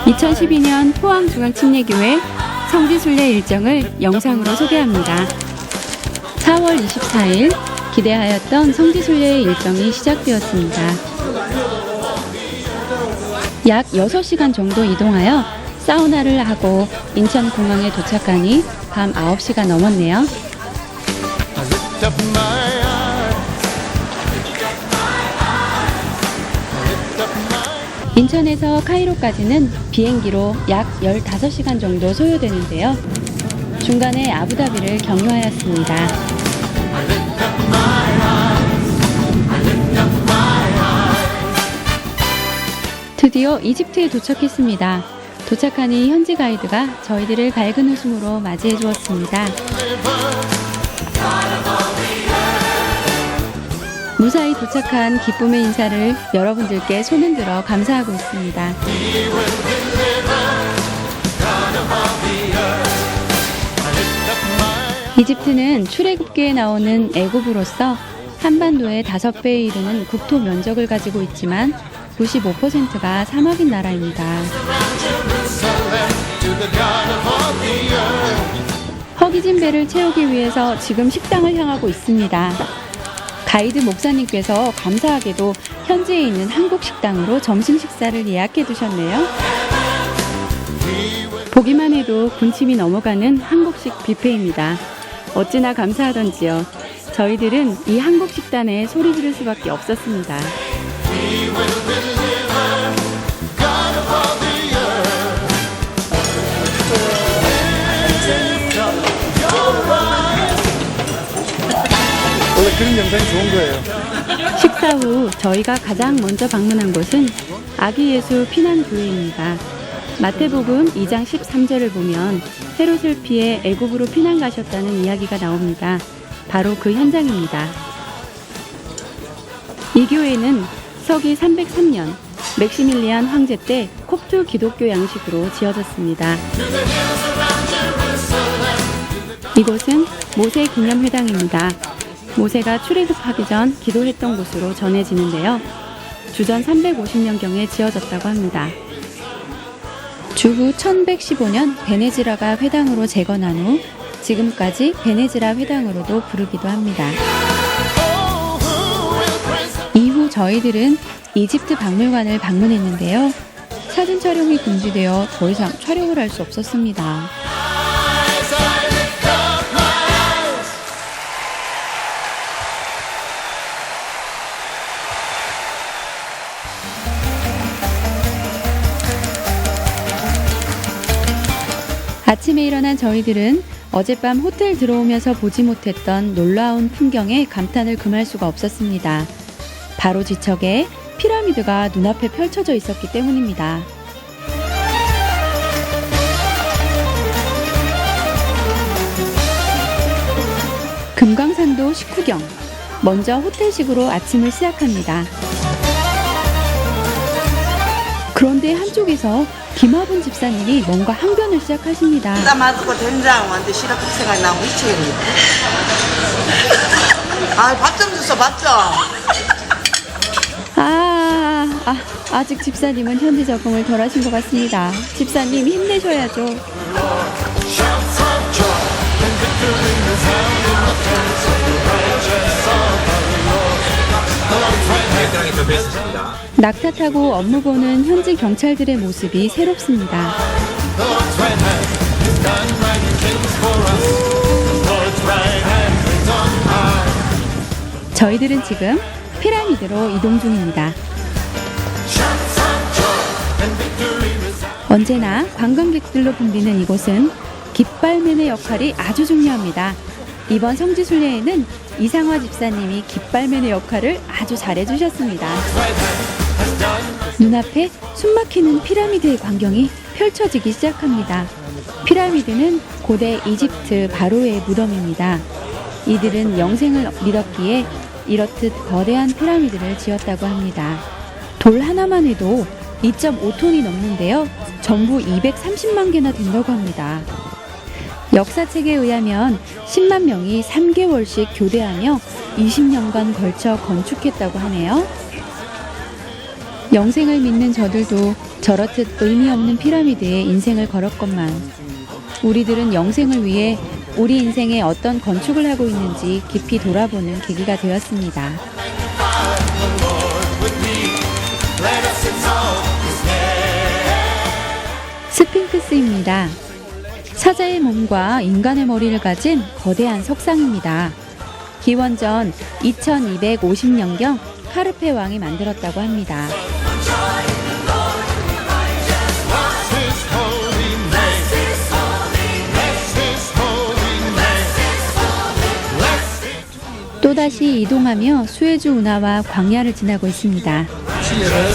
2012년 포항중앙침례교회 성지순례 일정을 영상으로 소개합니다. 4월 24일 기대하였던 성지순례의 일정이 시작되었습니다. 약 6시간 정도 이동하여 사우나를 하고 인천공항에 도착하니 밤 9시가 넘었네요. 인천에서 카이로까지는 비행기로 약 15시간 정도 소요되는데요. 중간에 아부다비를 경유하였습니다. 드디어 이집트에 도착했습니다. 도착하니 현지 가이드가 저희들을 밝은 웃음으로 맞이해 주었습니다. 무사히 도착한 기쁨의 인사를 여러분들께 손흔들어 감사하고 있습니다. 이집트는 출애굽기에 나오는 애굽으로서 한반도의 5배에 이르는 국토 면적을 가지고 있지만 95%가 사막인 나라입니다. 허기진 배를 채우기 위해서 지금 식당을 향하고 있습니다. 가이드 목사님께서 감사하게도 현지에 있는 한국 식당으로 점심 식사를 예약해 두셨네요. 보기만 해도 군침이 넘어가는 한국식 뷔페입니다. 어찌나 감사하던지요. 저희들은 이 한국 식단에 소리 지를 수밖에 없었습니다. 원래 그런 영상이 좋은 거예요. 식사 후 저희가 가장 먼저 방문한 곳은 아기 예수 피난교회입니다. 마태복음 2장 13절을 보면 헤롯을 피해 애굽으로 피난 가셨다는 이야기가 나옵니다. 바로 그 현장입니다. 이 교회는 서기 303년 맥시밀리안 황제 때 콥트 기독교 양식으로 지어졌습니다. 이곳은 모세 기념회당입니다. 모세가 출애굽하기 전 기도했던 곳으로 전해지는데요. 주전 350년경에 지어졌다고 합니다. 주후 1115년 베네지라가 회당으로 재건한 후 지금까지 베네지라 회당으로도 부르기도 합니다. 이후 저희들은 이집트 박물관을 방문했는데요. 사진 촬영이 금지되어 더 이상 촬영을 할 수 없었습니다. 아침에 일어난 저희들은 어젯밤 호텔 들어오면서 보지 못했던 놀라운 풍경에 감탄을 금할 수가 없었습니다. 바로 지척에 피라미드가 눈앞에 펼쳐져 있었기 때문입니다. 금강산도 식후경. 먼저 호텔식으로 아침을 시작합니다. 그런데 한쪽에서 김화분 집사님이 뭔가 항변을 시작하십니다. 맞고 된장한테 시럽국수가 나오고 미치겠네. 밥 좀 주소, 밥 좀. 아직 집사님은 현지 적응을 덜 하신 것 같습니다. 집사님 힘내셔야죠. 낙타 타고 업무 보는 현지 경찰들의 모습이 새롭습니다. 저희들은 지금 피라미드로 이동 중입니다. 언제나 관광객들로 붐비는 이곳은 깃발맨의 역할이 아주 중요합니다. 이번 성지순례에는 이상화 집사님이 깃발맨의 역할을 아주 잘해주셨습니다. 눈앞에 숨막히는 피라미드의 광경이 펼쳐지기 시작합니다. 피라미드는 고대 이집트 바로의 무덤입니다. 이들은 영생을 믿었기에 이렇듯 거대한 피라미드를 지었다고 합니다. 돌 하나만 해도 2.5톤이 넘는데요. 전부 230만 개나 된다고 합니다. 역사책에 의하면 10만 명이 3개월씩 교대하며 20년간 걸쳐 건축했다고 하네요. 영생을 믿는 저들도 저렇듯 의미 없는 피라미드에 인생을 걸었건만 우리들은 영생을 위해 우리 인생에 어떤 건축을 하고 있는지 깊이 돌아보는 계기가 되었습니다. 스핑크스입니다. 사자의 몸과 인간의 머리를 가진 거대한 석상입니다. 기원전 2250년경 카르페 왕이 만들었다고 합니다. 또다시 이동하며 수에즈 운하와 광야를 지나고 있습니다. 시계를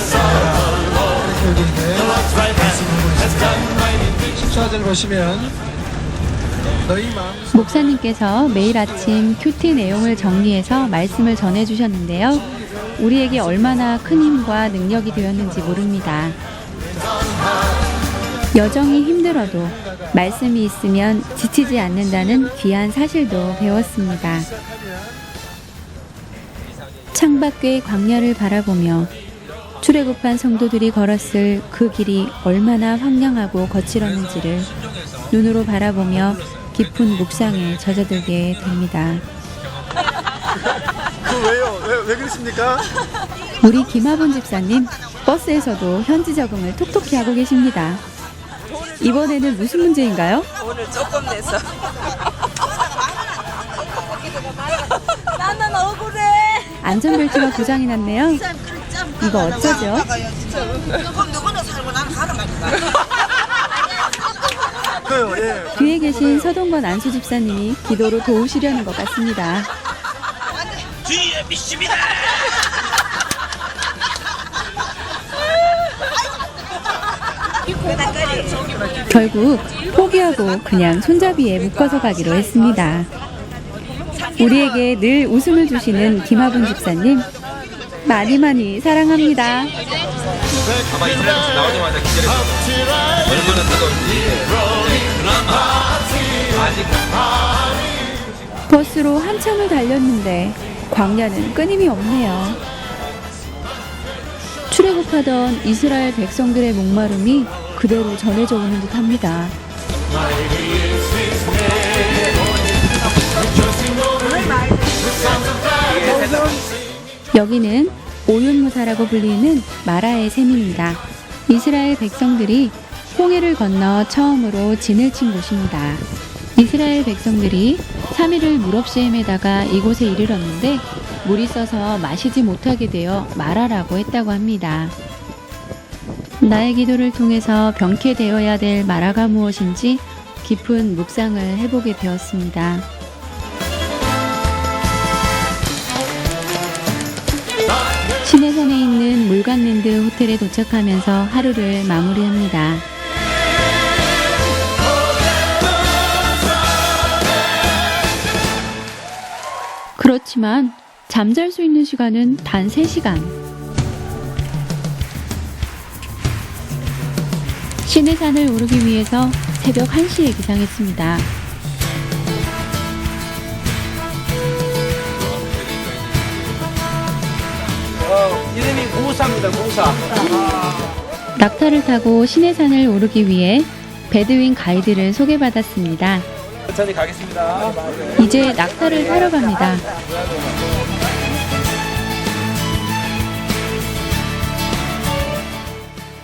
14절 보시면 너희 마음 목사님께서 매일 아침 큐티 내용을 정리해서 말씀을 전해주셨는데요. 우리에게 얼마나 큰 힘과 능력이 되었는지 모릅니다. 여정이 힘들어도 말씀이 있으면 지치지 않는다는 귀한 사실도 배웠습니다. 창밖의 광야를 바라보며 출애굽한 성도들이 걸었을 그 길이 얼마나 황량하고 거칠었는지를 눈으로 바라보며 깊은 묵상에 젖어들게 됩니다. 왜요? 왜 그러십니까? 우리 김하본 집사님 버스에서도 현지 적응을 톡톡히 하고 계십니다. 이번에는 무슨 문제인가요? 오늘 조금 내서 나는 억울해. 안전벨트가 고장이 났네요. 이거 어쩌죠? 그럼 누구는 살고 나는 가는 말이다. 그요, 예. 뒤에 계신 서동건 안수 집사님이 기도로 도우시려는 것 같습니다. 뒤에 미십니다. 결국 포기하고 그냥 손잡이에 묶어서 가기로 했습니다. 우리에게 늘 웃음을 주시는 김하분 집사님, 많이 사랑합니다. 아마 인터넷에서 나오자마자 기절했어요. 얼마나 뜨거운지. 그나마 아직 버스로 한참을 달렸는데 광야는 끊임이 없네요. 출애굽하던 이스라엘 백성들의 목마름이 그대로 전해져 오는 듯합니다. 여기는 오윤무사라고 불리는 마라의 샘입니다. 이스라엘 백성들이 홍해를 건너 처음으로 진을 친 곳입니다. 이스라엘 백성들이 3일을 물 없이 헤매다가 이곳에 이르렀는데 물이 써서 마시지 못하게 되어 마라라고 했다고 합니다. 나의 기도를 통해서 병쾌되어야 될 마라가 무엇인지 깊은 묵상을 해보게 되었습니다. 시내산에 있는 물간랜드 호텔에 도착하면서 하루를 마무리합니다. 그렇지만 잠잘 수 있는 시간은 단 3시간. 시내산을 오르기 위해서 새벽 1시에 기상했습니다. 이름이 무사입니다. 무사. 낙타를 타고 시내산을 오르기 위해 베드윈 가이드를 소개받았습니다. 천천히 가겠습니다. 이제 낙타를 타러 갑니다.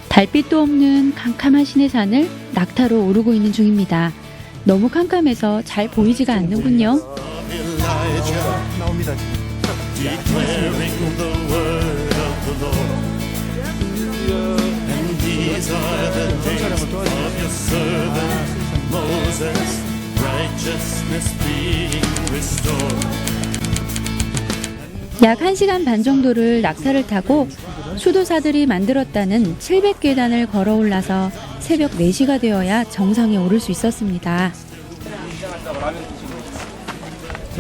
달빛도 없는 캄캄한 시내산을 낙타로 오르고 있는 중입니다. 너무 캄캄해서 잘 보이지가 않는군요. 나옵니다. declaring the word of the Lord. And these are the days of your servant Moses, righteousness being restored. 약 1시간 반 정도를 낙타를 타고 수도사들이 만들었다는 700계단을 걸어 올라서 새벽 4시가 되어야 정상에 오를 수 있었습니다.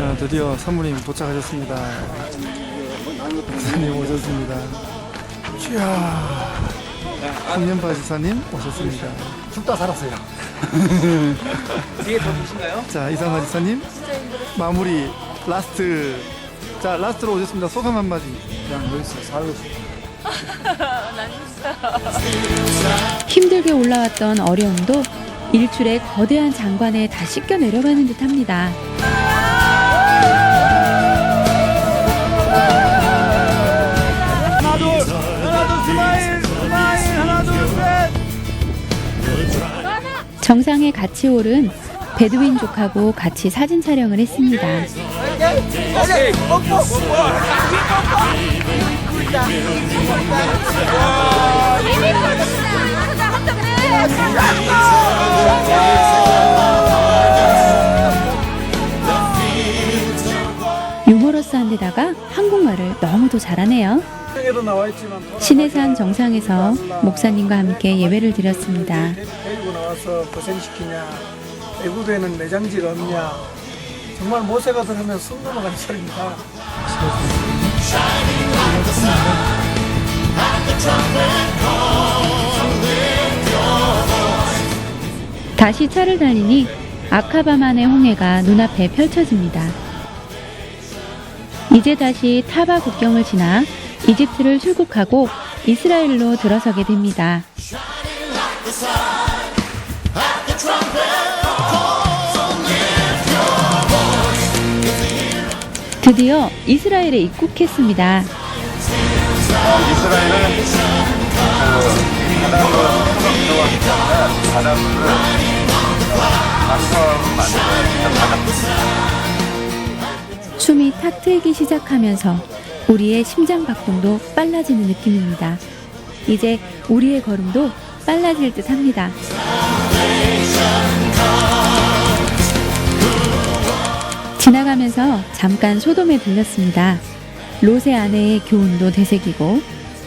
자, 드디어 사모님 도착하셨습니다. 목사님 오셨습니다. 이야, 홍연바 지사님 오셨습니다. 죽다 살았어요. 뒤에 더 계신가요? 자, 이상화 지사님 마무리 라스트. 자, 라스트로 오셨습니다. 소감 한마디. 그냥 여기서 살고 싶어. 힘들게 올라왔던 어려움도 일출의 거대한 장관에 다 씻겨 내려가는 듯합니다. 정상에 같이 오른 베두인족하고 같이 사진 촬영을 했습니다. 오케이. 뽀뽀. 유머러스한 데다가 한국말을 너무도 잘하네요. 신해산 정상에서 목사님과 함께 예배를 드렸습니다. 데리고 나와서 고생시키냐, 애국에는 내장지가 없냐, 정말 모세가 들으면 숨 넘어가는 소리입니다. 다시 차를 달리니 아카바만의 홍해가 눈앞에 펼쳐집니다. 이제 다시 타바 국경을 지나 이집트를 출국하고 이스라엘로 들어서게 됩니다. 드디어 이스라엘에 입국했습니다. 이스라엘은 숨이 탁 트이기 시작하면서 우리의 심장 박동도 빨라지는 느낌입니다. 이제 우리의 걸음도 빨라질 듯 합니다. 지나가면서 잠깐 소돔에 들렸습니다. 롯의 아내의 교훈도 되새기고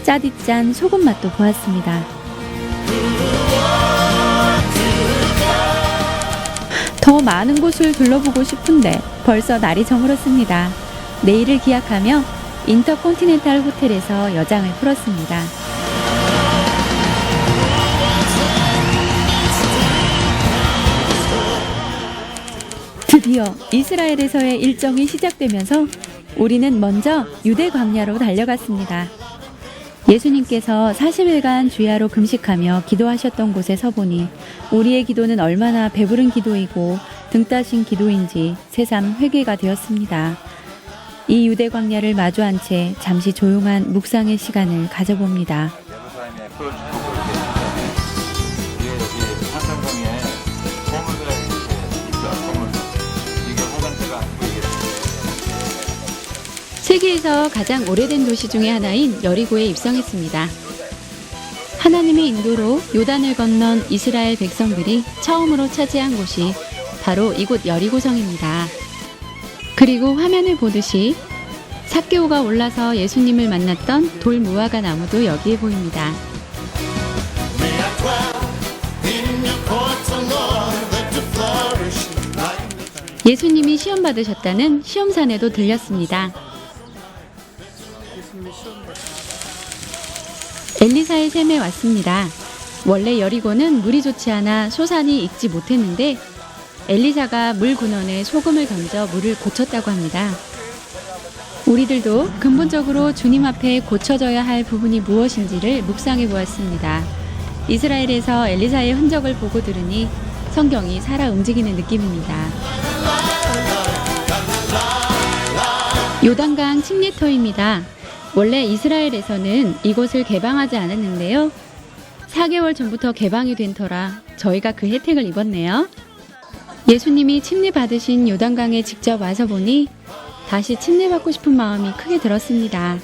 짜디짠 소금 맛도 보았습니다. 더 많은 곳을 둘러보고 싶은데 벌써 날이 저물었습니다. 내일을 기약하며 인터콘티넨탈 호텔에서 여장을 풀었습니다. 드디어 이스라엘에서의 일정이 시작되면서 우리는 먼저 유대 광야로 달려갔습니다. 예수님께서 40일간 주야로 금식하며 기도하셨던 곳에 서보니 우리의 기도는 얼마나 배부른 기도이고 등 따신 기도인지 새삼 회개가 되었습니다. 이 유대 광야를 마주한 채 잠시 조용한 묵상의 시간을 가져봅니다. 예루살렘에 풀어주고 이게 여기 산성경에 보물들이 있어. 보물들. 이게 호간대가 안 보이겠는데. 세계에서 가장 오래된 도시 중에 하나인 여리고에 입성했습니다. 하나님의 인도로 요단을 건넌 이스라엘 백성들이 처음으로 차지한 곳이 바로 이곳 여리고성입니다. 그리고 화면을 보듯이 삭개오가 올라서 예수님을 만났던 돌 무화과 나무도 여기에 보입니다. 예수님이 시험 받으셨다는 시험산에도 들렸습니다. 엘리사의 샘에 왔습니다. 원래 여리고는 물이 좋지 않아 소산이 익지 못했는데 엘리사가 물 근원에 소금을 던져 물을 고쳤다고 합니다. 우리들도 근본적으로 주님 앞에 고쳐져야 할 부분이 무엇인지를 묵상해 보았습니다. 이스라엘에서 엘리사의 흔적을 보고 들으니 성경이 살아 움직이는 느낌입니다. 요단강 침례터입니다. 원래 이스라엘에서는 이곳을 개방하지 않았는데요. 4개월 전부터 개방이 된 터라 저희가 그 혜택을 입었네요. 예수님이 침례 받으신 요단강에 직접 와서 보니 다시 침례 받고 싶은 마음이 크게 들었습니다.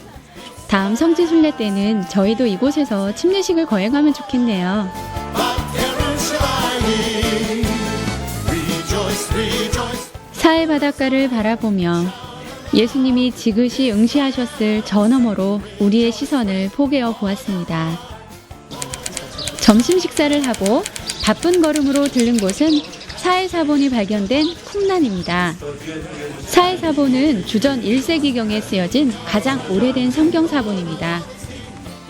다음 성지순례 때는 저희도 이곳에서 침례식을 거행하면 좋겠네요. 사해 바닷가를 바라보며 예수님이 지그시 응시하셨을 저 너머로 우리의 시선을 포개어 보았습니다. 점심 식사를 하고 바쁜 걸음으로 들른 곳은 사해사본이 발견된 쿰란입니다. 사해사본은 주전 1세기경에 쓰여진 가장 오래된 성경사본입니다.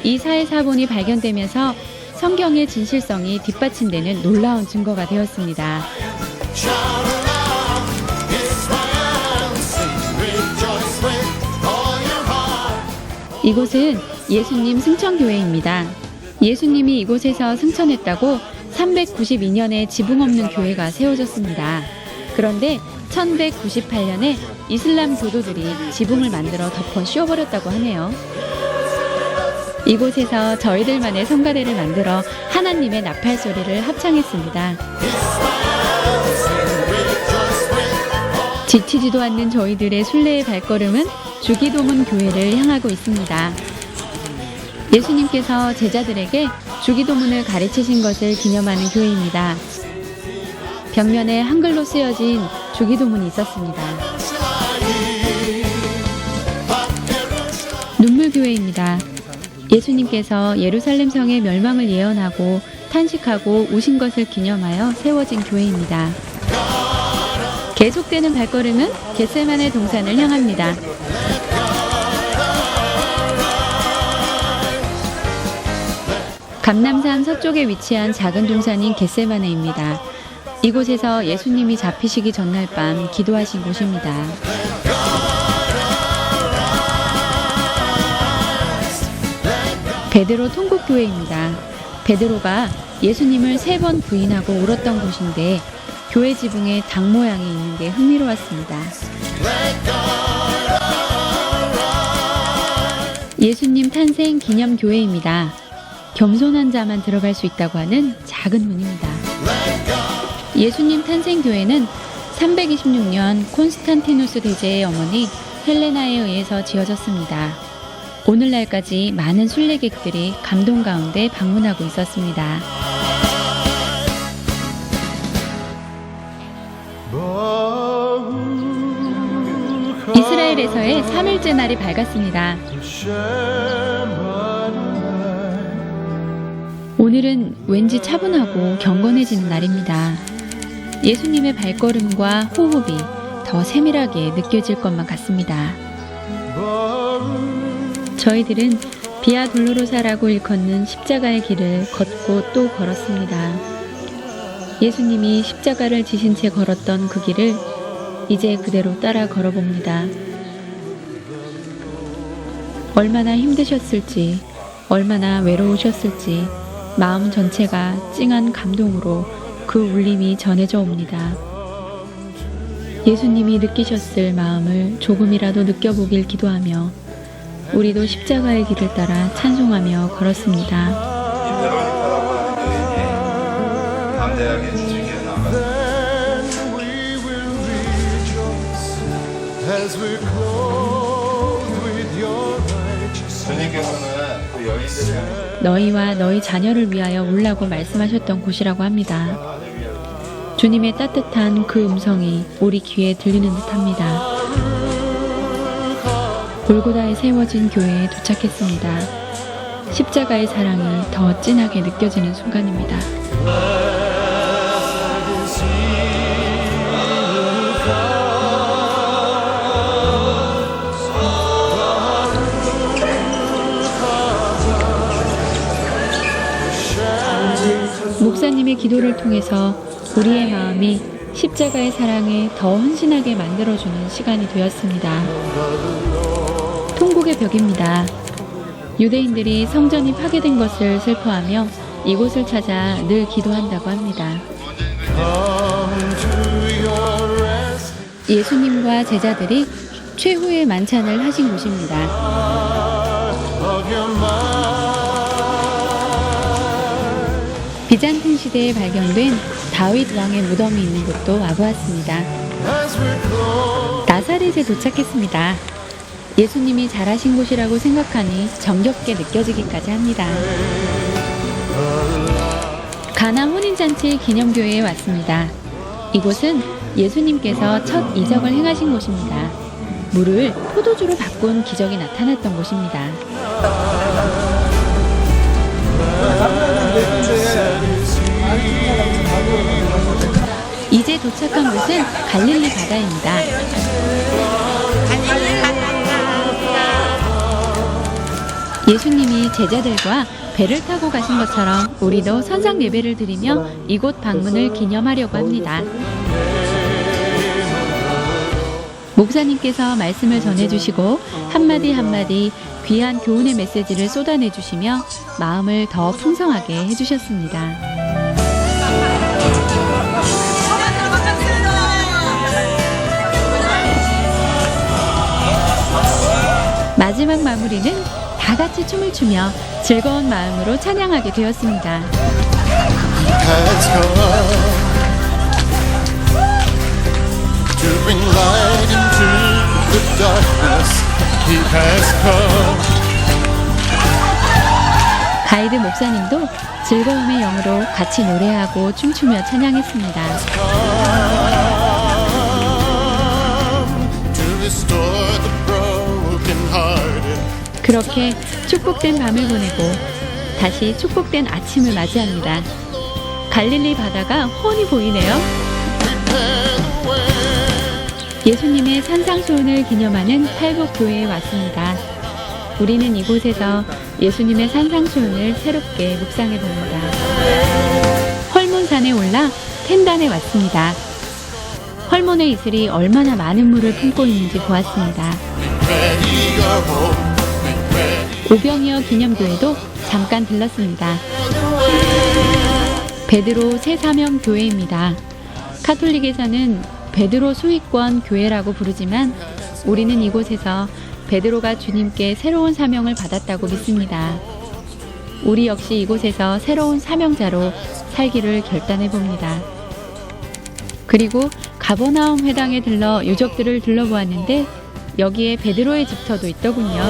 이 사해사본이 발견되면서 성경의 진실성이 뒷받침되는 놀라운 증거가 되었습니다. 이곳은 예수님 승천교회입니다. 예수님이 이곳에서 승천했다고 392년에 지붕 없는 교회가 세워졌습니다. 그런데 1198년에 이슬람 교도들이 지붕을 만들어 덮어 씌워버렸다고 하네요. 이곳에서 저희들만의 성가대를 만들어 하나님의 나팔 소리를 합창했습니다. 지치지도 않는 저희들의 순례의 발걸음은 주기도문 교회를 향하고 있습니다. 예수님께서 제자들에게 주기도문을 가르치신 것을 기념하는 교회입니다. 벽면에 한글로 쓰여진 주기도문이 있었습니다. 눈물교회입니다. 예수님께서 예루살렘 성의 멸망을 예언하고 탄식하고 우신 것을 기념하여 세워진 교회입니다. 계속되는 발걸음은 겟세마네 동산을 향합니다. 감람산 서쪽에 위치한 작은 동산인 겟세마네입니다. 이곳에서 예수님이 잡히시기 전날 밤 기도하신 곳입니다. 베드로 통곡교회입니다. 베드로가 예수님을 3번 부인하고 울었던 곳인데 교회 지붕에 닭 모양이 있는 게 흥미로웠습니다. 예수님 탄생 기념교회입니다. 겸손한 자만 들어갈 수 있다고 하는 작은 문입니다. 예수님 탄생교회는 326년 콘스탄티누스 대제의 어머니 헬레나에 의해서 지어졌습니다. 오늘날까지 많은 순례객들이 감동 가운데 방문하고 있었습니다. 이스라엘에서의 3일째 날이 밝았습니다. 오늘은 왠지 차분하고 경건해지는 날입니다. 예수님의 발걸음과 호흡이 더 세밀하게 느껴질 것만 같습니다. 저희들은 비아 돌로로사라고 일컫는 십자가의 길을 걷고 또 걸었습니다. 예수님이 십자가를 지신 채 걸었던 그 길을 이제 그대로 따라 걸어봅니다. 얼마나 힘드셨을지, 얼마나 외로우셨을지 마음 전체가 찡한 감동으로 그 울림이 전해져 옵니다. 예수님이 느끼셨을 마음을 조금이라도 느껴보길 기도하며 우리도 십자가의 길을 따라 찬송하며 걸었습니다. 담대하게 즐겨나가서 주님께서는 그 여인들을 너희와 너희 자녀를 위하여 울라고 말씀하셨던 곳이라고 합니다. 주님의 따뜻한 그 음성이 우리 귀에 들리는 듯합니다. 골고다에 세워진 교회에 도착했습니다. 십자가의 사랑이 더 진하게 느껴지는 순간입니다. 목사님의 기도를 통해서 우리의 마음이 십자가의 사랑에 더 헌신하게 만들어주는 시간이 되었습니다. 통곡의 벽입니다. 유대인들이 성전이 파괴된 것을 슬퍼하며 이곳을 찾아 늘 기도한다고 합니다. 예수님과 제자들이 최후의 만찬을 하신 곳입니다. 비잔틴 시대에 발견된 다윗 왕의 무덤이 있는 곳도 와보았습니다. 나사렛에 도착했습니다. 예수님이 잘하신 곳이라고 생각하니 정겹게 느껴지기까지 합니다. 가나 혼인잔치 기념교회에 왔습니다. 이곳은 예수님께서 첫 이적을 행하신 곳입니다. 물을 포도주로 바꾼 기적이 나타났던 곳입니다. 이제 도착한 곳은 갈릴리 바다입니다. 예수님이 제자들과 배를 타고 가신 것처럼 우리도 선상 예배를 드리며 이곳 방문을 기념하려고 합니다. 목사님께서 말씀을 전해주시고 한마디 한마디 귀한 교훈의 메시지를 쏟아내주시며 마음을 더 풍성하게 해주셨습니다. 마지막 마무리는 다 같이 춤을 추며 즐거운 마음으로 찬양하게 되었습니다. has come to bring light into the darkness. He has come. 가이드 목사님도 즐거움의 영으로 같이 노래하고 춤추며 찬양했습니다. To restore the brokenhearted. 그렇게 축복된 밤을 보내고 다시 축복된 아침을 맞이합니다. 갈릴리 바다가 훤히 보이네요. 예수님의 산상수훈을 기념하는 팔복교회에 왔습니다. 우리는 이곳에서 예수님의 산상수훈을 새롭게 묵상해 봅니다. 헐몬산에 올라 텐단에 왔습니다. 헐몬의 이슬이 얼마나 많은 물을 품고 있는지 보았습니다. 오병이어 기념교회도 잠깐 들렀습니다. 베드로 새사명 교회입니다. 카톨릭에서는 베드로 수익권 교회라고 부르지만 우리는 이곳에서 베드로가 주님께 새로운 사명을 받았다고 믿습니다. 우리 역시 이곳에서 새로운 사명자로 살기를 결단해 봅니다. 그리고 가버나움 회당에 들러 유적들을 둘러보았는데 여기에 베드로의 집터도 있더군요.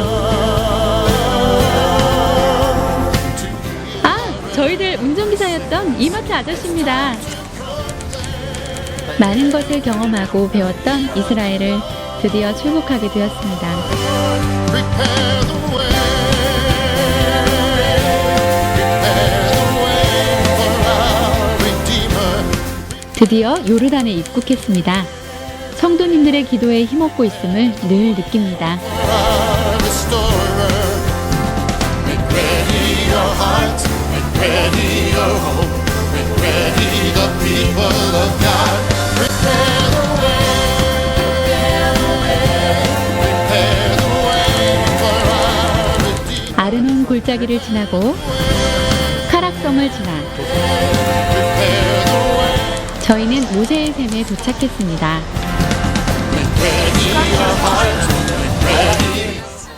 아, 저희들 운전기사였던 이마트 아저씨입니다. 많은 것을 경험하고 배웠던 이스라엘을 드디어 출국하게 되었습니다. Prepare the way. For our Redeemer. 드디어 요르단에 입국했습니다. 성도님들의 기도에 힘없고 있음을 늘 느낍니다. Our Restorer. Make ready your heart. Make ready your hope. Make ready the people of God. Prepare the way for our Redeemer. 아르논 골짜기를 지나고 카락성을 지나 저희는 모세의 샘에 도착했습니다.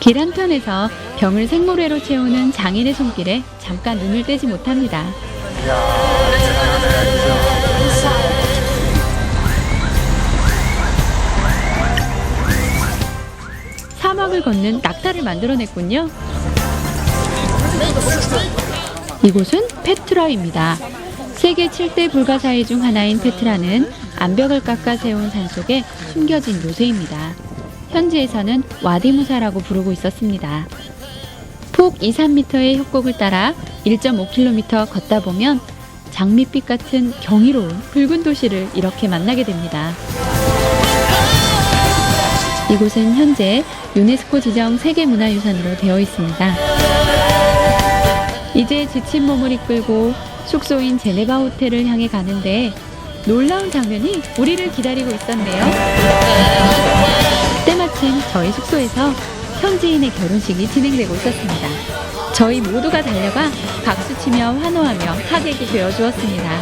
길 한편에서 병을 생모래로 채우는 장인의 손길에 잠깐 눈을 떼지 못합니다. 사막을 걷는 낙타를 만들어냈군요. 이곳은 페트라입니다. 세계 7대 불가사의 중 하나인 페트라는 암벽을 깎아 세운 산속에 숨겨진 요새입니다. 현지에서는 와디무사라고 부르고 있었습니다. 폭 2, 3m의 협곡을 따라 1.5km 걷다 보면 장밋빛 같은 경이로운 붉은 도시를 이렇게 만나게 됩니다. 이곳은 현재 유네스코 지정 세계문화유산으로 되어 있습니다. 이제 지친 몸을 이끌고 숙소인 제네바 호텔을 향해 가는데 놀라운 장면이 우리를 기다리고 있었네요. 때마침 저희 숙소에서 현지인의 결혼식이 진행되고 있었습니다. 저희 모두가 달려가 박수치며 환호하며 하객이 되어주었습니다.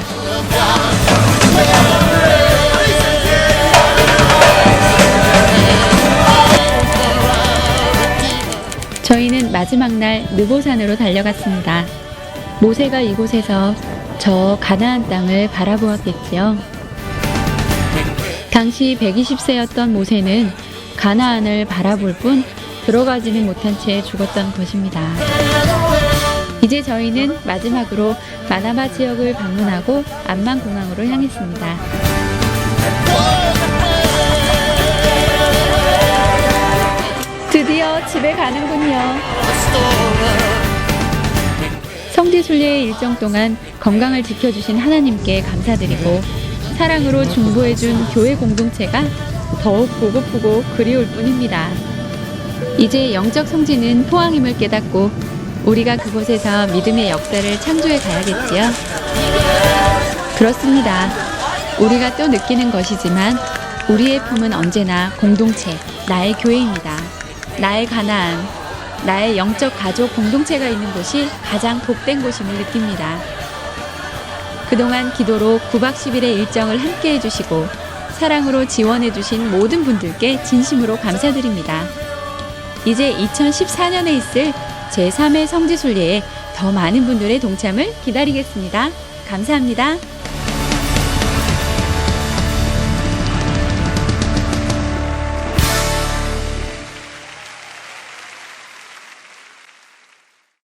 저희는 마지막 날 느보산으로 달려갔습니다. 모세가 이곳에서 저 가나안 땅을 바라보았겠지요. 당시 120세였던 모세는 가나안을 바라볼 뿐 들어가지는 못한 채 죽었던 것입니다. 이제 저희는 마지막으로 마나마 지역을 방문하고 암만 공항으로 향했습니다. 드디어 집에 가는군요. 성지순례의 일정 동안 건강을 지켜주신 하나님께 감사드리고 사랑으로 중보해준 교회 공동체가 더욱 보고프고 그리울 뿐입니다. 이제 영적 성지는 포항임을 깨닫고 우리가 그곳에서 믿음의 역사를 창조해 가야겠지요. 그렇습니다. 우리가 또 느끼는 것이지만 우리의 품은 언제나 공동체, 나의 교회입니다. 나의 가나안, 나의 영적 가족 공동체가 있는 곳이 가장 복된 곳임을 느낍니다. 그동안 기도로 9박 10일의 일정을 함께 해주시고 사랑으로 지원해주신 모든 분들께 진심으로 감사드립니다. 이제 2014년에 있을 제3회 성지순례에 더 많은 분들의 동참을 기다리겠습니다. 감사합니다.